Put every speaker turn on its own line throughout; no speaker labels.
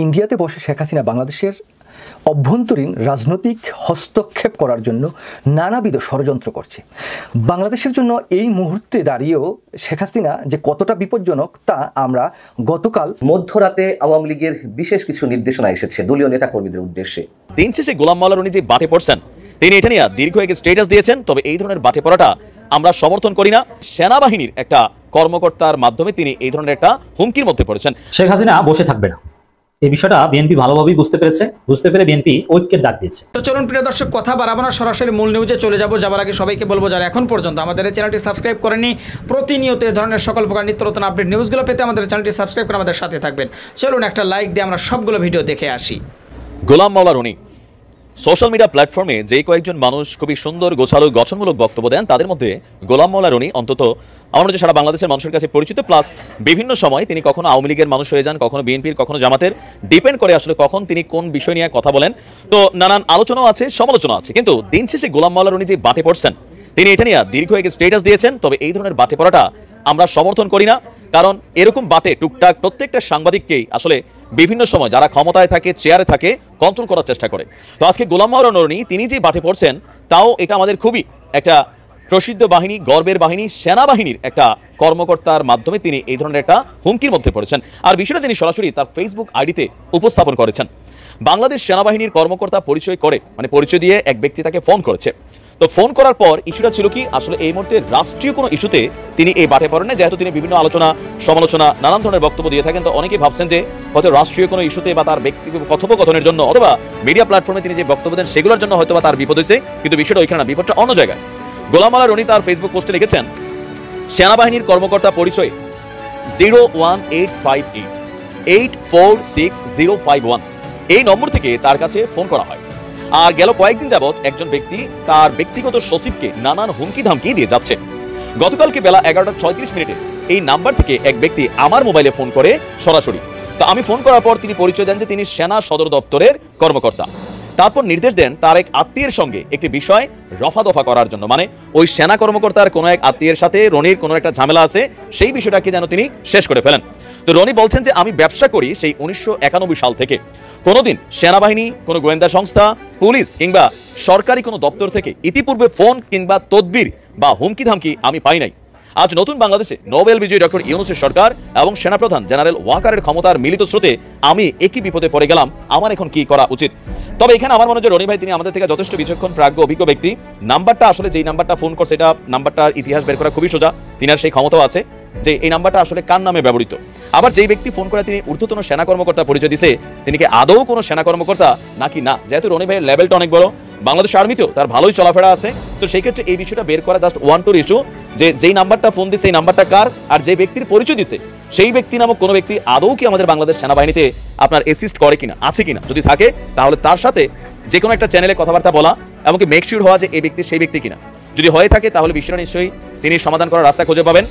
ইন্ডিয়াতে বসে শেখ হাসিনা বাংলাদেশের অভ্যন্তরীণ রাজনৈতিক হস্তক্ষেপ করার জন্য নানাবিধ ষড়যন্ত্র করছে। বাংলাদেশের জন্য এই মুহূর্তে দাঁড়িয়েও শেখ হাসিনা যে কতটা বিপজ্জনক তা আমরা গতকাল
মধ্যরাতে আওয়ামী লীগের বিশেষ কিছু নির্দেশনা এসেছে দলীয় নেতাকর্মীদের উদ্দেশ্যে।
দিন শেষে গোলাম মাওলা রনি যে বাটে পড়ছেন, তিনি এটা নিয়ে দীর্ঘ এক স্ট্যাটাস দিয়েছেন। তবে এই ধরনের বাটে পড়াটা আমরা সমর্থন করি না। সেনাবাহিনীর একটা কর্মকর্তার মাধ্যমে তিনি এই ধরনের একটা হুমকির মধ্যে পড়েছেন।
শেখ হাসিনা বসে থাকবে না, এই বিষয়টা বিএনপি ভালোভাবেই বুঝতে পেরে বিএনপি ঐক্যের ডাক দিয়েছে।
তো চলুন প্রিয় দর্শক, কথা বাড়াবো না, সরাসরি মূল নিউজে চলে যাবার আগে সবাইকে বলবো যারা এখন পর্যন্ত আমাদের এই চ্যানেলটি সাবস্ক্রাইব করেনি, প্রতিনিয়ত এই ধরনের সকল প্রকার নিত্য নতুন আপডেট নিউজগুলো পেতে আমাদের চ্যানেলটি সাবস্ক্রাইব করে আমাদের সাথে থাকবেন। চলুন একটা লাইক দিয়ে আমরা সবগুলো ভিডিও দেখে আসি।
গোলাম মাওলা রনি সোশ্যাল মিডিয়া প্ল্যাটফর্মে যে কয়েকজন মানুষ খুবই সুন্দর গোছালো গঠনমূলক বক্তব্য দেন, তাদের মধ্যে গোলাম মাওলা রনি অন্তত আমার মনে সারা বাংলাদেশের মানুষের কাছে পরিচিত। প্লাস বিভিন্ন সময় তিনি কখনো আওয়ামী লীগের মানুষ হয়ে যান, কখনো বিএনপির, কখনো জামাতের, ডিপেন্ড করে আসলে কখন তিনি কোন বিষয় নিয়ে কথা বলেন। তো নানান আলোচনাও আছে, সমালোচনা আছে, কিন্তু দিন শেষে গোলাম মাওলা রনি যে বাটে পড়ছেন, তিনি এটা নিয়ে দীর্ঘ এক স্ট্যাটাস দিয়েছেন। তবে এই ধরনের বাটে পড়াটা আমরা সমর্থন করি না, কারণ এরকম বাটে টুকটাক প্রত্যেকটা সাংবাদিককেই আসলে বিভিন্ন সময় যারা ক্ষমতায় থাকে, চেয়ারে থাকে, কন্ট্রোল করার চেষ্টা করে। তো আজকে গোলাম মাওলা রনি তিনি যে বাটে পড়ছেন, তাও এটা আমাদের খুবই একটা প্রসিদ্ধ বাহিনী, গর্বের বাহিনী, সেনাবাহিনীর একটা কর্মকর্তার মাধ্যমে তিনি এই ধরনের একটা হুমকির মধ্যে পড়েছেন। আর বিষয়টা তিনি সরাসরি তার ফেসবুক আইডিতে উপস্থাপন করেছেন। বাংলাদেশ সেনাবাহিনীর কর্মকর্তা পরিচয় দিয়ে এক ব্যক্তি তাকে ফোন করেছে। তো ফোন করার পর ইস্যুটা ছিল কি, আসলে এই মুহূর্তে রাষ্ট্রীয় কোনো ইস্যুতে তিনি এই বাটে পড়েন না, যেহেতু তিনি বিভিন্ন আলোচনা, সমালোচনা, নানান ধরনের বক্তব্য দিয়ে থাকেন। তো অনেকেই ভাবছেন যে হয়তো রাষ্ট্রীয় কোনো ইস্যুতে বা তার ব্যক্তিগত কথোপকথনের জন্য অথবা মিডিয়া প্ল্যাটফর্মে তিনি যে বক্তব্য দেন সেগুলোর জন্য হয়তো বা তার বিপদ হয়েছে, কিন্তু বিষয়টা ওইখানে না, বিপদটা অন্য জায়গায়। গোলাম মাওলা রনি তার ফেসবুক পোস্টে লিখেছেন, সেনাবাহিনীর কর্মকর্তা পরিচয় 01858 846 051 এই নম্বর থেকে তার কাছে ফোন করা হয়। আর গেল কয়েকদিন যাবৎ একজন ব্যক্তি তার ব্যক্তিগত সচিবকে নানান হুমকি ধামকি দিয়ে যাচ্ছে। গতকালকে বেলা 11:36 এই নাম্বার থেকে এক ব্যক্তি আমার মোবাইলে ফোন করে সরাসরি। তো আমি ফোন করার পর তিনি পরিচয় দেন যে তিনি সেনা সদর দপ্তরের কর্মকর্তা। তারপর নির্দেশ দেন তার এক আত্মীয়ের সঙ্গে একটি বিষয় রফা দফা করার জন্য, মানে ওই সেনা কর্মকর্তার কোনো এক আত্মীয়ের সাথে রনির কোনো একটা ঝামেলা আছে, সেই বিষয়টাকে যেন তিনি শেষ করে ফেলেন। তো রনি বলছেন যে আমি ব্যবসা করি সেই 1991 সাল থেকে, কোনোদিন সেনাবাহিনী, কোনো গোয়েন্দা সংস্থা, পুলিশ কিংবা সরকারি কোনো দপ্তর থেকে ইতিপূর্বে ফোন কিংবা তদবির বা হুমকি ধামকি আমি পাই নাই। আজ নতুন বাংলাদেশে নোবেল বিজয়ী ডক্টর ইউনূসের সরকার এবং সেনাপ্রধান জেনারেল ওয়াকারের ক্ষমতার মিলিত স্রোতে আমি একই বিপদে পড়ে গেলাম, আমার এখন কি করা উচিত? তবে এখানে আমার মনে হয় রনি ভাই তিনি আমাদের থেকে যথেষ্ট বিচক্ষণ, প্রাজ্ঞ, অভিজ্ঞ ব্যক্তি। নাম্বারটা আসলে যেই নাম্বারটা ফোন করছে, এটা নাম্বারটার ইতিহাস বের করা খুবই সোজা, তিনার সেই ক্ষমতাও আছে যে এই নাম্বারটা আসলে কার নামে ব্যবহৃত। আবার যেই ব্যক্তি ফোন করে তিনি ঊর্ধ্বতন সেনা কর্মকর্তা পরিচয় দিছে, তিনি কি আদৌ কোনো সেনা কর্মকর্তা নাকি না? যেহেতু রনি ভাইয়ের লেভেলটা অনেক বড়, বাংলাদেশ আর্মিতেও তার ভালোই চলাফেরা আছে, তো সেই ক্ষেত্রে এই বিষয়টা বের করা জাস্ট ওয়ান টু ইস্যু যে যেই নাম্বারটা ফোন দিছে এই নাম্বারটা কার, আর যে ব্যক্তির পরিচয় দিছে সেই ব্যক্তি নামক কোনো ব্যক্তি আদৌ কি আমাদের বাংলাদেশ সেনাবাহিনীতে আপনার অ্যাসিস্ট করে কিনা, আছে কিনা। যদি থাকে তাহলে তার সাথে যে কোনো একটা চ্যানেলে কথাবার্তা বলা, এমনকি মেক শিওর হওয়া যে এই ব্যক্তি সেই ব্যক্তি কিনা। যদি হয়ে থাকে তাহলে বিষয়টা নিশ্চয়ই তিনি সমাধান করার রাস্তা খুঁজে পাবেন।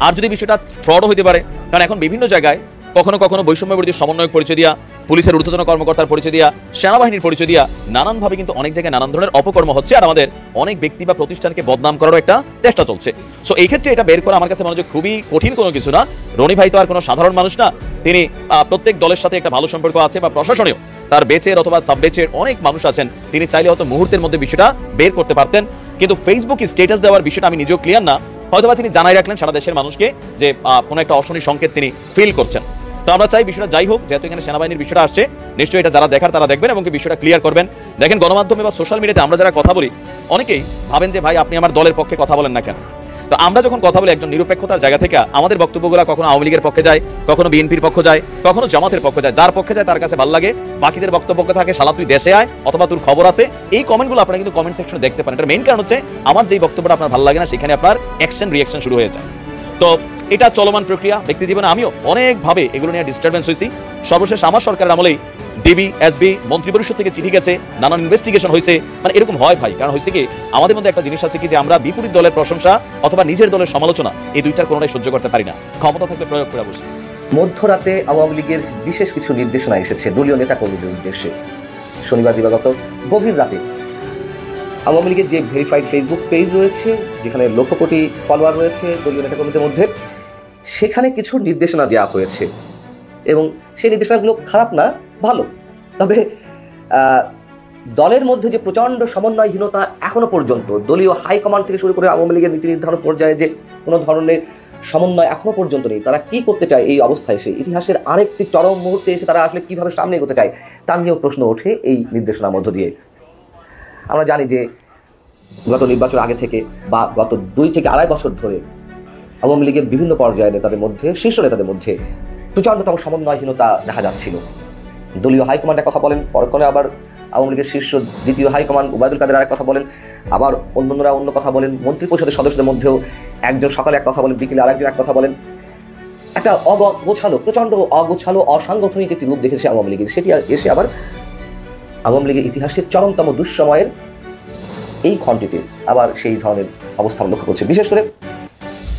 আর যদি বিষয়টা ফ্রডও হতে পারে, কারণ এখন বিভিন্ন জায়গায় কখনো কখনো বৈষম্য বিরোধী সমন্বয়ক পরিচয় দিয়া, পুলিশের ঊর্ধ্বতন কর্মকর্তার পরিচয় দিয়া, সেনাবাহিনীর পরিচয় দিয়া নানানভাবে কিন্তু অনেক জায়গায় নানান ধরনের অপকর্ম হচ্ছে, আর আমাদের অনেক ব্যক্তি বা প্রতিষ্ঠানকে বদনাম করারও একটা চেষ্টা চলছে। সো এই ক্ষেত্রে এটা বের করা আমার কাছে মনে হয় খুবই কঠিন কোনো কিছু না। রনি ভাই তো আর কোনো সাধারণ মানুষ না, তিনি প্রত্যেক দলের সাথে একটা ভালো সম্পর্ক আছে, বা প্রশাসনেও তার বেচের অথবা সাব বেচের অনেক মানুষ আছেন, তিনি চাইলে হয়তো মুহূর্তের মধ্যে বিষয়টা বের করতে পারতেন। কিন্তু ফেসবুকে স্ট্যাটাস দেওয়ার বিষয়টা আমি নিজেও ক্লিয়ার না, হয়তোবা তিনি জানাই রাখলেন সারা দেশের মানুষকে যে কোনো একটা অশনি সংকেত তিনি ফিল করছেন। তো আমরা চাই বিষয়টা যাই হোক, যেহেতু এখানে সেনাবাহিনীর বিষয়টা আসছে, নিশ্চয়ই এটা যারা দেখার তারা দেখবেন এবং বিষয়টা ক্লিয়ার করবেন। দেখেন, গণমাধ্যমে বা সোশ্যাল মিডিয়াতে আমরা যারা কথা বলি, অনেকেই ভাবেন যে ভাই আপনি আমার দলের পক্ষে কথা বলেন না কেন। তো আমরা যখন কথা বলি একজন নিরপেক্ষতার জায়গা থেকে, আমাদের বক্তব্যগুলো কখনো আওয়ামী লীগের পক্ষে যায়, কখনো বিএনপির পক্ষে যায়, কখনো জামাতের পক্ষে যায়। যার পক্ষে যায় তার কাছে ভালো লাগে, বাকিদের বক্তব্য থাকে শালা তুই দেশে আয় অথবা তোর খবর আছে। এই কমেন্টগুলো আপনারা কিন্তু কমেন্ট সেকশনে দেখতে পারেন। এটার মেইন কারণ হচ্ছে আমার যেই বক্তব্যটা আপনার ভালো লাগে না, সেখানে আপনার অ্যাকশন রিঅ্যাকশন শুরু হয়ে যায়। তো এটা চলমান প্রক্রিয়া। ব্যক্তি জীবনে আমিও অনেকভাবে এগুলো নিয়ে ডিস্টারবেন্স হয়েছি। সর্বশেষ আমার সরকারের আমলেই ডিবি, এসবি, মন্ত্রিপরিষদ থেকে চিঠি গেছে, নানান ইনভেস্টিগেশন হয়েছে। মানে এরকম হয় ভাই, কারণ হয়েছে কি আমাদের মধ্যে একটা জিনিস আছে কি যে আমরা বিপরীত দলের প্রশংসা অথবা নিজের দলের সমালোচনা এই দুইটার কোনোটাই সহ্য করতে পারি না। ক্ষমতা থাকলে প্রয়োগ করে বসি।
মধ্যরাতে আওয়ামী লীগের বিশেষ কিছু নির্দেশনা এসেছে দলীয় নেতাকর্মীদের উদ্দেশ্যে। শনিবার দিবাগত গভীর রাতে আওয়ামী লীগের যে ভেরিফাইড ফেসবুক পেজ রয়েছে, যেখানে লক্ষ কোটি ফলোয়ার রয়েছে দলীয় নেতাকর্মীদের মধ্যে, সেখানে কিছু নির্দেশনা দেওয়া হয়েছে। এবং সেই নির্দেশনাগুলো খারাপ না, ভালো। তবে দলের মধ্যে যে প্রচণ্ড সমন্বয়হীনতা এখনো পর্যন্ত, দলীয় হাইকমান্ড থেকে শুরু করে আওয়ামী লীগের নীতি নির্ধারণ পর্যায়ে যে কোনো ধরনের সমন্বয় এখনো পর্যন্ত নেই। তারা কি করতে চায় এই অবস্থায় এসে, ইতিহাসের আরেকটি চরম মুহূর্তে এসে তারা আসলে কিভাবে সামনে এগোতে চায় তা নিয়েও প্রশ্ন ওঠে এই নির্দেশনার মধ্য দিয়ে। আমরা জানি যে গত নির্বাচন আগে থেকে বা গত 2 থেকে আড়াই বছর ধরে আওয়ামী লীগের বিভিন্ন পর্যায়ে নেতাদের মধ্যে, শীর্ষ নেতাদের মধ্যে প্রচণ্ডতম সমন্বয়হীনতা দেখা যাচ্ছিল। দলীয় হাইকমান্ডের কথা বলেন, পরক্ষণে আবার আওয়ামী লীগের শীর্ষ দ্বিতীয় হাইকমান্ড ওবায়দুল কাদের আরেক কথা বলেন, আবার অন্যরা অন্য কথা বলেন। মন্ত্রী পরিষদের সদস্যদের মধ্যেও একজন সকালে এক কথা বলেন, বিকেলে আরেকজন এক কথা বলেন। একটা অগোছালো, প্রচণ্ড অগোছালো, অসাংগঠনিক একটি রূপ দেখেছে আওয়ামী লীগের। সেটি এসে আবার আওয়ামী লীগের ইতিহাসের চরমতম দুঃসময়ের এই খণ্ডটিতে আবার সেই ধরনের অবস্থান লক্ষ্য করছে। বিশেষ করে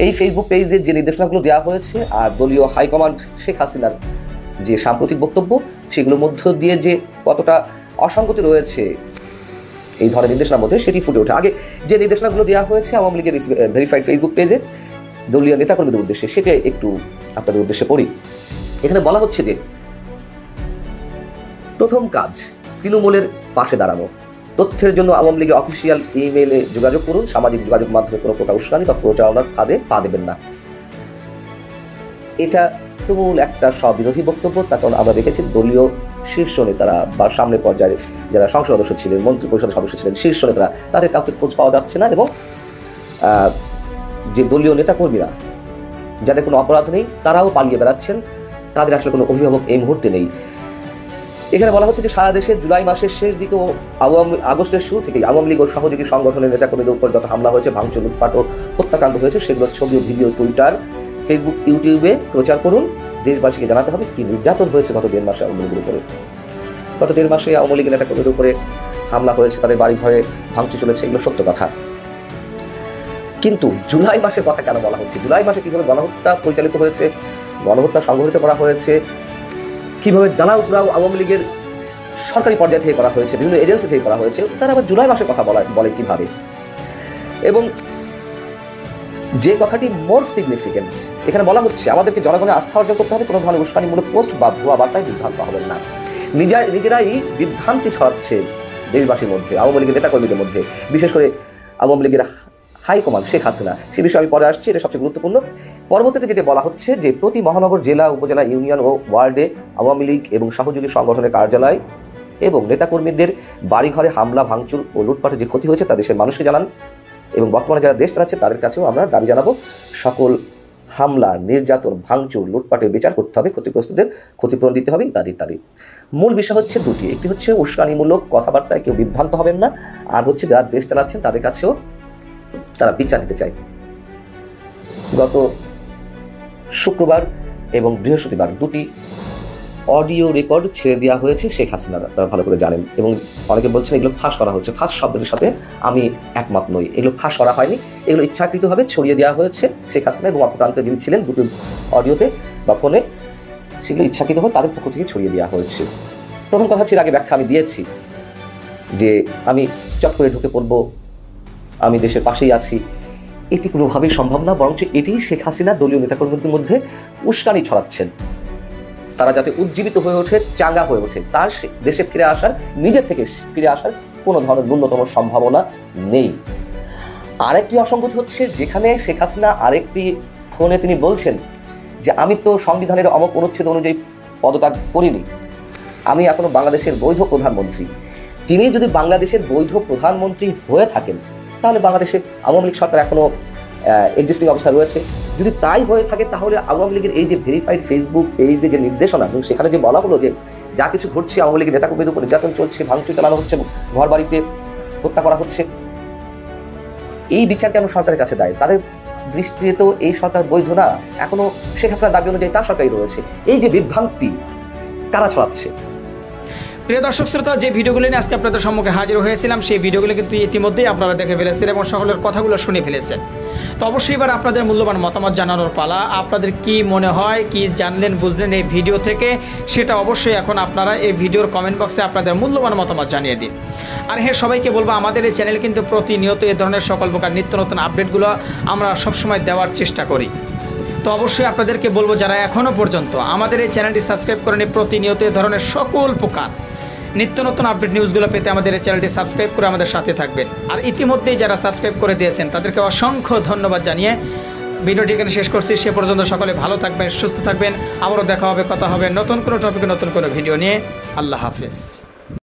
এই ফেসবুক পেজে যে নির্দেশনাগুলো দেওয়া হয়েছে আর দলীয় হাইকমান্ড শেখ হাসিনার যে সাম্প্রতিক বক্তব্য, সেগুলোর মধ্য দিয়ে যে কতটা অসঙ্গতি রয়েছে এই ধরনের নির্দেশনার মধ্যে, সেটি ফুটে ওঠে। আগে যে নির্দেশনাগুলো দেওয়া হয়েছে আওয়ামী লীগের ভেরিফাইড ফেসবুক পেজে দলীয় নেতাকর্মীদের উদ্দেশ্যে, সেটা একটু আপনাদের উদ্দেশ্যে পড়ি। এখানে বলা হচ্ছে যে প্রথম কাজ তৃণমূলের পাশে দাঁড়ানো। তথ্যের জন্য আওয়ামী লীগের অফিসিয়াল ইমেইলে যোগাযোগ করুন। সামাজিক যোগাযোগ মাধ্যমে কোনো প্রকার উস্কানি বা প্রচারণার ফাঁদে পা দেবেন না। এটা তুমুল একটা স্ববিরোধী বক্তব্য। তার কারণ আমরা দেখেছি দলীয় শীর্ষ নেতারা বা সামনে পর্যায়ে যারা সংসদ সদস্য ছিলেন, মন্ত্রী পরিষদের সদস্য ছিলেন, শীর্ষ নেতারা, তাদের কাউকে খোঁজ পাওয়া যাচ্ছে না। এবং যে দলীয় নেতাকর্মীরা যাদের কোনো অপরাধ নেই তারাও পালিয়ে বেড়াচ্ছেন, তাদের আসলে কোনো অভিভাবক এই মুহূর্তে নেই। এখানে বলা হচ্ছে যে সারা দেশে জুলাই মাসের শেষ দিকে ও আগস্টের শুরু থেকেই আওয়ামী লীগ ও সহযোগী সংগঠনের নেতাকর্মীদের উপর যত হামলা হয়েছে, ভাঙচুর, লুটপাট ও হত্যাকাণ্ড হয়েছে, সেগুলোর ছবি, ভিডিও, টুইটার, ফেসবুক, ইউটিউবে প্রচার করুন। দেশবাসীকে জানাতে হবে কি নির্যাতন হয়েছে গত 1.5 মাসে আওয়ামী লীগের উপরে। গত 1.5 মাসে আওয়ামী লীগের নেতাকর্মীদের উপরে হামলা হয়েছে, তাদের বাড়ি ঘরে ভাঙচুর চলেছে, এগুলো সত্য কথা। কিন্তু জুলাই মাসের কথা কেন বলা হচ্ছে? জুলাই মাসে কীভাবে গণহত্যা পরিচালিত হয়েছে, গণহত্যা সংঘটিত করা হয়েছে, কীভাবে জ্বালাও পোড়াও আওয়ামী লীগের সরকারি পর্যায় থেকে করা হয়েছে, বিভিন্ন এজেন্সি থেকে করা হয়েছে, তারা আবার জুলাই মাসের কথা বলে কিভাবে? এবং যে কথাটি মোর সিগনিফিকেন্ট, এখানে বলা হচ্ছে আমাদেরকে জনগণের আস্থা অর্জন করতে হবে, কোনো ধরনের উস্কানিমূলক পোস্ট বা ভুয়া বার্তায় বিভ্রান্ত হবেন না। নিজেরাই বিভ্রান্তি ছড়াচ্ছে দেশবাসীর মধ্যে, আওয়ামী লীগের নেতাকর্মীদের মধ্যে, বিশেষ করে আওয়ামী লীগের হাইকমান্ড শেখ হাসিনা। সে বিষয়ে আমি পরে আসছি, এটা সবচেয়ে গুরুত্বপূর্ণ। পরবর্তীতে যেটা বলা হচ্ছে যে প্রতি মহানগর, জেলা, উপজেলা, ইউনিয়ন ও ওয়ার্ডে আওয়ামী লীগ এবং সহযোগী সংগঠনের কার্যালয় এবং নেতাকর্মীদের বাড়িঘরে হামলা, ভাঙচুর ও লুটপাটের যে ক্ষতি হয়েছে তা দেশের মানুষকে জানান। এবং বর্তমানে যারা দেশ চালাচ্ছে তাদের কাছেও আমরা দাবি জানাবো, সকল হামলা, নির্যাতন, ভাঙচুর, লুটপাটের বিচার করতে হবে, ক্ষতিগ্রস্তদের ক্ষতিপূরণ দিতে হবে, ইত্যাদি ইত্যাদি। মূল বিষয় হচ্ছে দুটি, একটি হচ্ছে উস্কানিমূলক কথাবার্তায় কেউ বিভ্রান্ত হবেন না, আর হচ্ছে যারা দেশ চালাচ্ছেন তাদের কাছেও তারা বিচার দিতে চায়। গত শুক্রবার এবং বৃহস্পতিবার 2টি অডিও রেকর্ড ছেড়ে দেওয়া হয়েছে শেখ হাসিনার, তারা ভালো করে জানেন। এবং অনেকে বলছেন এগুলো ফাঁস করা হচ্ছে। ফাঁস শব্দের সাথে আমি একমত নই, এগুলো ফাঁস করা হয়নি, এগুলো ইচ্ছাকৃতভাবে ছড়িয়ে দেওয়া হয়েছে শেখ হাসিনা এবং অপরান্তে যিনি ছিলেন 2টি অডিওতে বা ফোনে, সেগুলো ইচ্ছাকৃতভাবে তাদের পক্ষ থেকে ছড়িয়ে দেওয়া হয়েছে। প্রথম কথা ছিল, আগে ব্যাখ্যা আমি দিয়েছি যে আমি চট করে ঢুকে পড়বো, আমি দেশের পাশেই আছি, এটি কোনোভাবেই সম্ভব না। বরঞ্চ এটি শেখ হাসিনা দলীয় নেতাকর্মীদের মধ্যে উস্কানি ছড়াচ্ছেন, তারা যাতে উজ্জীবিত হয়ে ওঠে, চাঙ্গা হয়ে ওঠে। তার দেশে ফিরে আসার, নিজে থেকে ফিরে আসার কোনো ধরনের ন্যূনতম সম্ভাবনা নেই। আরেকটি অসঙ্গতি হচ্ছে, যেখানে শেখ হাসিনা আরেকটি ফোনে তিনি বলছেন যে আমি তো সংবিধানের অমুক অনুচ্ছেদ অনুযায়ী পদত্যাগ করিনি, আমি এখনো বাংলাদেশের বৈধ প্রধানমন্ত্রী। তিনি যদি বাংলাদেশের বৈধ প্রধানমন্ত্রী হয়ে থাকেন, তাহলে বাংলাদেশে আওয়ামী লীগ সরকার এখনও এক্সিস্টিং অবস্থা রয়েছে। যদি তাই হয়ে থাকে, তাহলে আওয়ামী লীগের এই যে ভেরিফাইড ফেসবুক পেজে যে নির্দেশনা, এবং সেখানে যে বলা হলো যে যা কিছু ঘটছে, আওয়ামী লীগের নেতাকর্মীদের উপর নির্যাতন চলছে, ভাঙচুর চালানো হচ্ছে, ঘর বাড়িতে হত্যা করা হচ্ছে, এই বিচার কেন সরকারের কাছে দেয়? তাদের দৃষ্টিতে তো এই সরকার বৈধ না, এখনও শেখ হাসিনার দাবি অনুযায়ী তার সরকারই রয়েছে। এই যে বিভ্রান্তি কারা ছড়াচ্ছে?
প্রিয় দর্শক শ্রোতা, যে ভিডিওগুলো নিয়ে আজকে আপনাদের সম্মুখে হাজির হয়েছিলাম, সেই ভিডিওগুলো কিন্তু ইতিমধ্যেই আপনারা দেখে ফেলেছেন এবং সকলের কথাগুলো শুনে ফেলেছেন। তো অবশ্যই এবার আপনাদের মূল্যবান মতামত জানানোর পালা। আপনাদের কি মনে হয়, কি জানলেন বুঝলেন এই ভিডিও থেকে, সেটা অবশ্যই এখন আপনারা এই ভিডিওর কমেন্ট বক্সে আপনাদের মূল্যবান মতামত জানিয়ে দিন। আর হ্যাঁ, সবাইকে বলবো, আমাদের এই চ্যানেল কিন্তু প্রতিনিয়ত এই ধরনের সকল প্রকার নিত্য নতুন আপডেটগুলো আমরা সবসময় দেওয়ার চেষ্টা করি। তো অবশ্যই আপনাদেরকে বলবো যারা এখনও পর্যন্ত আমাদের এই চ্যানেলটি সাবস্ক্রাইব করেনি, প্রতিনিয়ত এ ধরনের সকল প্রকার নিত্য নতুন আপডেট নিউজগুলো পেতে আমাদের এই চ্যানেলটি সাবস্ক্রাইব করে আমাদের সাথে থাকবেন। আর ইতিমধ্যেই যারা সাবস্ক্রাইব করে দিয়েছেন তাদেরকে অসংখ্য ধন্যবাদ জানিয়ে ভিডিওটি এখানে শেষ করছি। সে পর্যন্ত সকলে ভালো থাকবেন, সুস্থ থাকবেন। আবারও দেখা হবে, কথা হবে নতুন কোনো টপিকে, নতুন কোনো ভিডিও নিয়ে। আল্লাহ হাফেজ।